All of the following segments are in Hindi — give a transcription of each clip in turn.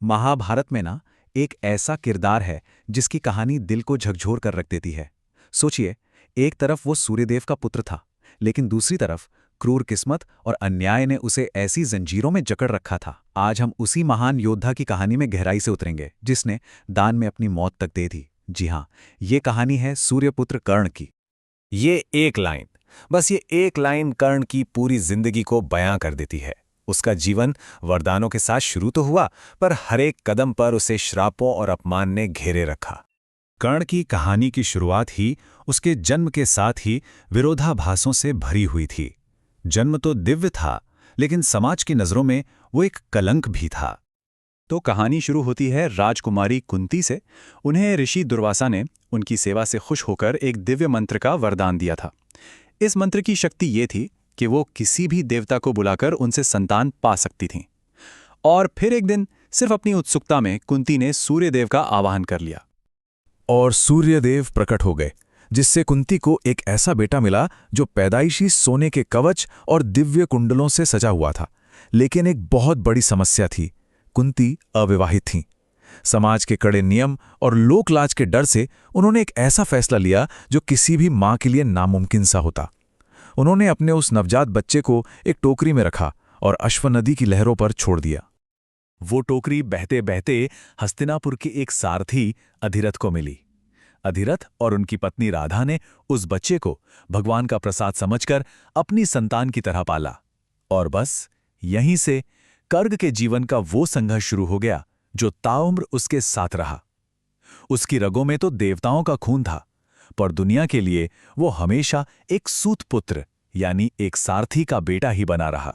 महाभारत में ना एक ऐसा किरदार है जिसकी कहानी दिल को झकझोर कर रख देती है। सोचिए, एक तरफ वो सूर्यदेव का पुत्र था, लेकिन दूसरी तरफ क्रूर किस्मत और अन्याय ने उसे ऐसी जंजीरों में जकड़ रखा था। आज हम उसी महान योद्धा की कहानी में गहराई से उतरेंगे, जिसने दान में अपनी मौत तक दे दी। जी हाँ, ये कहानी है सूर्यपुत्र कर्ण की। ये एक लाइन, बस ये एक लाइन कर्ण की पूरी जिंदगी को बयां कर देती है। उसका जीवन वरदानों के साथ शुरू तो हुआ, पर हर एक कदम पर उसे श्रापों और अपमान ने घेरे रखा। कर्ण की कहानी की शुरुआत ही उसके जन्म के साथ ही विरोधाभासों से भरी हुई थी। जन्म तो दिव्य था, लेकिन समाज की नजरों में वो एक कलंक भी था। तो कहानी शुरू होती है राजकुमारी कुंती से। उन्हें ऋषि दुर्वासा ने उनकी सेवा से खुश होकर एक दिव्य मंत्र का वरदान दिया था। इस मंत्र की शक्ति ये थी कि वो किसी भी देवता को बुलाकर उनसे संतान पा सकती थीं। और फिर एक दिन सिर्फ अपनी उत्सुकता में कुंती ने सूर्यदेव का आवाहन कर लिया। और सूर्यदेव प्रकट हो गए, जिससे कुंती को एक ऐसा बेटा मिला जो पैदाइशी सोने के कवच और दिव्य कुंडलों से सजा हुआ था। लेकिन एक बहुत बड़ी समस्या थी, कुंती अविवाहित थीं। समाज के कड़े नियम और लोकलाज के डर से उन्होंने एक ऐसा फैसला लिया जो किसी भी मां के लिए नामुमकिन सा होता। उन्होंने अपने उस नवजात बच्चे को एक टोकरी में रखा और अश्व नदी की लहरों पर छोड़ दिया। वो टोकरी बहते बहते हस्तिनापुर के एक सारथी अधिरथ को मिली। अधिरथ और उनकी पत्नी राधा ने उस बच्चे को भगवान का प्रसाद समझकर अपनी संतान की तरह पाला। और बस यहीं से कर्ग के जीवन का वो संघर्ष शुरू हो गया जो ताउम्र उसके साथ रहा। उसकी रगों में तो देवताओं का खून था, पर दुनिया के लिए वो हमेशा एक सूत पुत्र यानी एक सारथी का बेटा ही बना रहा।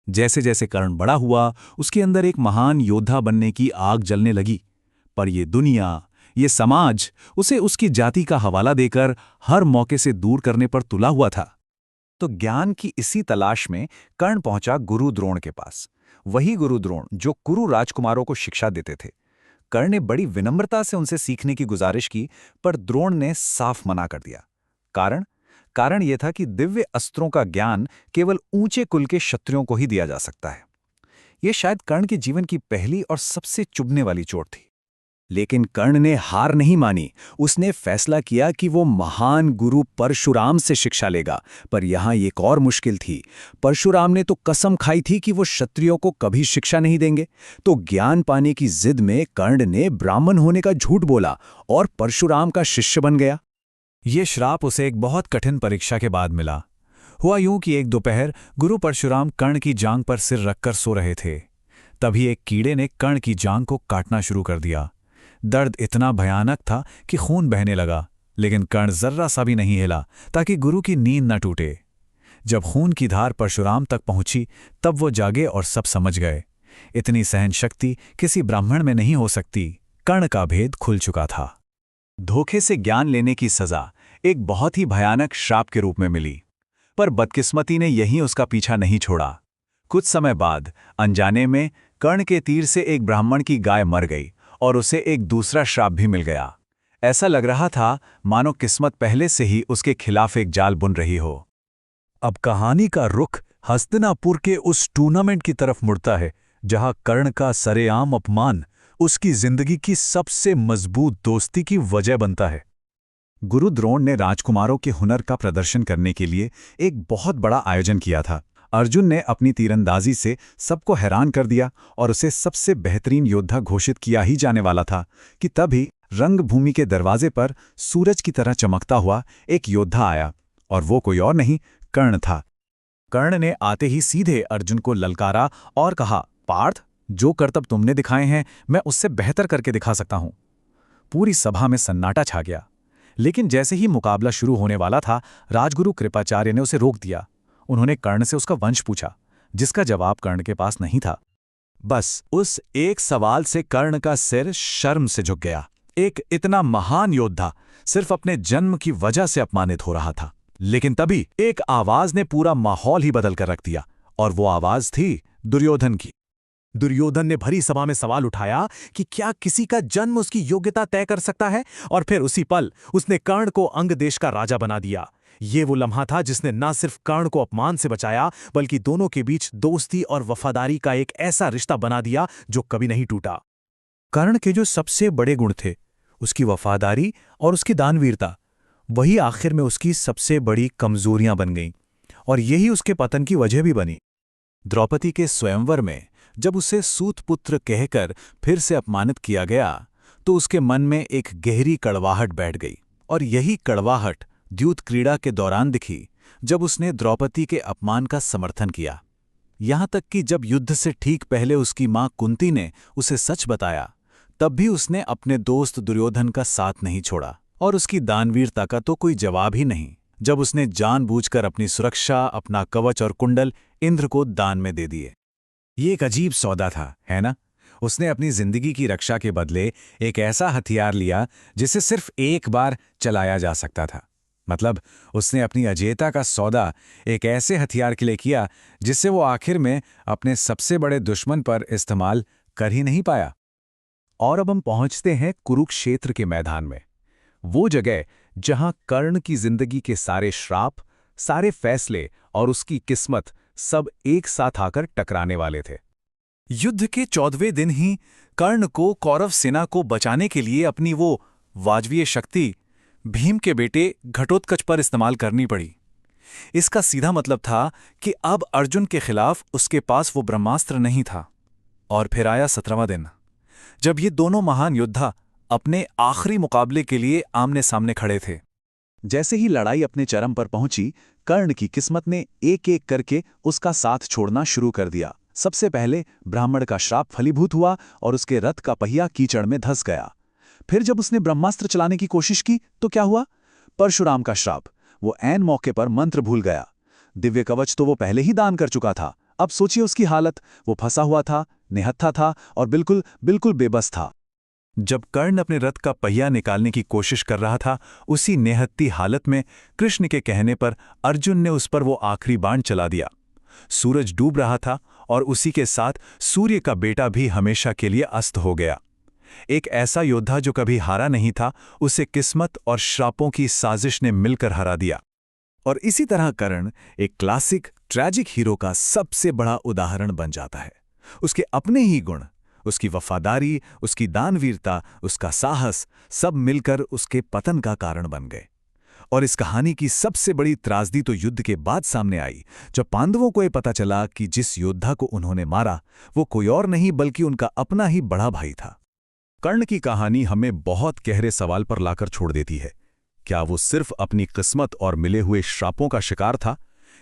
जैसे जैसे कर्ण बड़ा हुआ, उसके अंदर एक महान योद्धा बनने की आग जलने लगी। पर ये दुनिया, ये समाज उसे उसकी जाति का हवाला देकर हर मौके से दूर करने पर तुला हुआ था। तो ज्ञान की इसी तलाश में कर्ण पहुंचा गुरु द्रोण के पास। वही गुरु द्रोण जो कुरु राजकुमारों को शिक्षा देते थे। कर्ण ने बड़ी विनम्रता से उनसे सीखने की गुजारिश की, पर द्रोण ने साफ मना कर दिया। कारण यह था कि दिव्य अस्त्रों का ज्ञान केवल ऊंचे कुल के क्षत्रियों को ही दिया जा सकता है। यह शायद कर्ण के जीवन की पहली और सबसे चुभने वाली चोट थी। लेकिन कर्ण ने हार नहीं मानी। उसने फैसला किया कि वो महान गुरु परशुराम से शिक्षा लेगा। पर यहां एक और मुश्किल थी। परशुराम ने तो कसम खाई थी कि वो क्षत्रियों को कभी शिक्षा नहीं देंगे। तो ज्ञान पाने की जिद में कर्ण ने ब्राह्मण होने का झूठ बोला और परशुराम का शिष्य बन गया। ये श्राप उसे एक बहुत कठिन परीक्षा के बाद मिला। हुआ यूं कि एक दोपहर गुरु परशुराम कर्ण की जांघ पर सिर रखकर सो रहे थे। तभी एक कीड़े ने कर्ण की जांघ को काटना शुरू कर दिया। दर्द इतना भयानक था कि खून बहने लगा, लेकिन कर्ण जर्रा सा भी नहीं हिला ताकि गुरु की नींद न टूटे। जब खून की धार परशुराम तक पहुंची, तब वो जागे और सब समझ गए। इतनी सहन शक्ति किसी ब्राह्मण में नहीं हो सकती। कर्ण का भेद खुल चुका था। धोखे से ज्ञान लेने की सजा एक बहुत ही भयानक श्राप के रूप में मिली। पर बदकिस्मती ने यहीं उसका पीछा नहीं छोड़ा। कुछ समय बाद अनजाने में कर्ण के तीर से एक ब्राह्मण की गाय मर गई और उसे एक दूसरा श्राप भी मिल गया। ऐसा लग रहा था मानो किस्मत पहले से ही उसके खिलाफ एक जाल बुन रही हो। अब कहानी का रुख हस्तिनापुर के उस टूर्नामेंट की तरफ मुड़ता है, जहां कर्ण का सरेआम अपमान उसकी जिंदगी की सबसे मजबूत दोस्ती की वजह बनता है। गुरु द्रोण ने राजकुमारों के हुनर का प्रदर्शन करने के लिए एक बहुत बड़ा आयोजन किया था। अर्जुन ने अपनी तीरंदाजी से सबको हैरान कर दिया और उसे सबसे बेहतरीन योद्धा घोषित किया ही जाने वाला था कि तभी रंगभूमि के दरवाजे पर सूरज की तरह चमकता हुआ एक योद्धा आया, और वो कोई और नहीं, कर्ण था। कर्ण ने आते ही सीधे अर्जुन को ललकारा और कहा, पार्थ, जो करतब तुमने दिखाए हैं मैं उससे बेहतर करके दिखा सकता हूं। पूरी सभा में सन्नाटा छा गया। लेकिन जैसे ही मुकाबला शुरू होने वाला था, राजगुरु कृपाचार्य ने उसे रोक दिया। उन्होंने कर्ण से उसका वंश पूछा, जिसका जवाब कर्ण के पास नहीं था। बस उस एक सवाल से कर्ण का सिर शर्म से झुक गया। एक इतना महान योद्धा सिर्फ अपने जन्म की वजह से अपमानित हो रहा था। लेकिन तभी एक आवाज ने पूरा माहौल ही बदल कर रख दिया, और वो आवाज थी दुर्योधन की। दुर्योधन ने भरी सभा में सवाल उठाया कि क्या किसी का जन्म उसकी योग्यता तय कर सकता है, और फिर उसी पल उसने कर्ण को अंग देश का राजा बना दिया। ये वो लम्हा था जिसने न सिर्फ कर्ण को अपमान से बचाया, बल्कि दोनों के बीच दोस्ती और वफादारी का एक ऐसा रिश्ता बना दिया जो कभी नहीं टूटा। कर्ण के जो सबसे बड़े गुण थे, उसकी वफादारी और उसकी दानवीरता, वही आखिर में उसकी सबसे बड़ी कमजोरियां बन गईं और यही उसके पतन की वजह भी बनी। द्रौपदी के स्वयंवर में जब उसे सूतपुत्र कहकर फिर से अपमानित किया गया तो उसके मन में एक गहरी कड़वाहट बैठ गई, और यही कड़वाहट द्यूत क्रीड़ा के दौरान दिखी जब उसने द्रौपदी के अपमान का समर्थन किया। यहां तक कि जब युद्ध से ठीक पहले उसकी मां कुंती ने उसे सच बताया, तब भी उसने अपने दोस्त दुर्योधन का साथ नहीं छोड़ा, और उसकी दानवीरता का तो कोई जवाब ही नहीं जब उसने जानबूझकर अपनी सुरक्षा, अपना कवच और कुंडल इंद्र को दान में दे दिए। ये एक अजीब सौदा था, है ना? उसने अपनी जिंदगी की रक्षा के बदले एक ऐसा हथियार लिया जिसे सिर्फ एक बार चलाया जा सकता था। मतलब उसने अपनी अजेयता का सौदा एक ऐसे हथियार के लिए किया जिससे वो आखिर में अपने सबसे बड़े दुश्मन पर इस्तेमाल कर ही नहीं पाया। और अब हम पहुंचते हैं कुरुक्षेत्र के मैदान में, वो जगह जहां कर्ण की जिंदगी के सारे श्राप, सारे फैसले और उसकी किस्मत सब एक साथ आकर टकराने वाले थे। युद्ध के 14वें दिन ही कर्ण को कौरव सेना को बचाने के लिए अपनी वो वाजवीय शक्ति भीम के बेटे घटोत्कच पर इस्तेमाल करनी पड़ी। इसका सीधा मतलब था कि अब अर्जुन के खिलाफ उसके पास वो ब्रह्मास्त्र नहीं था। और फिर आया 17वां दिन, जब ये दोनों महान योद्धा अपने आखिरी मुकाबले के लिए आमने सामने खड़े थे। जैसे ही लड़ाई अपने चरम पर पहुंची, कर्ण की किस्मत ने एक एक करके उसका साथ छोड़ना शुरू कर दिया। सबसे पहले ब्राह्मण का श्राप फलीभूत हुआ और उसके रथ का पहिया कीचड़ में धंस गया। फिर जब उसने ब्रह्मास्त्र चलाने की कोशिश की तो क्या हुआ? परशुराम का श्राप, वो ऐन मौके पर मंत्र भूल गया। दिव्य कवच तो वो पहले ही दान कर चुका था। अब सोचिए उसकी हालत, वो फंसा हुआ था, निहत्था था और बिल्कुल बिल्कुल बेबस था। जब कर्ण अपने रथ का पहिया निकालने की कोशिश कर रहा था, उसी निहत्ती हालत में कृष्ण के कहने पर अर्जुन ने उस पर वो आखिरी बाण चला दिया। सूरज डूब रहा था और उसी के साथ सूर्य का बेटा भी हमेशा के लिए अस्त हो गया। एक ऐसा योद्धा जो कभी हारा नहीं था, उसे किस्मत और श्रापों की साजिश ने मिलकर हरा दिया। और इसी तरह कर्ण एक क्लासिक ट्रैजिक हीरो का सबसे बड़ा उदाहरण बन जाता है। उसके अपने ही गुण, उसकी वफादारी, उसकी दानवीरता, उसका साहस सब मिलकर उसके पतन का कारण बन गए। और इस कहानी की सबसे बड़ी त्रासदी तो युद्ध के बाद सामने आई, जब पांडवों को यह पता चला कि जिस योद्धा को उन्होंने मारा वो कोई और नहीं बल्कि उनका अपना ही बड़ा भाई था। कर्ण की कहानी हमें बहुत गहरे सवाल पर लाकर छोड़ देती है। क्या वो सिर्फ अपनी किस्मत और मिले हुए श्रापों का शिकार था,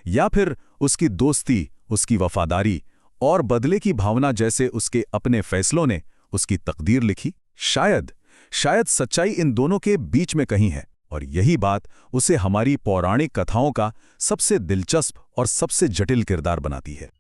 या फिर उसकी दोस्ती, उसकी वफादारी और बदले की भावना जैसे उसके अपने फैसलों ने उसकी तकदीर लिखी? शायद सच्चाई इन दोनों के बीच में कहीं है, और यही बात उसे हमारी पौराणिक कथाओं का सबसे दिलचस्प और सबसे जटिल किरदार बनाती है।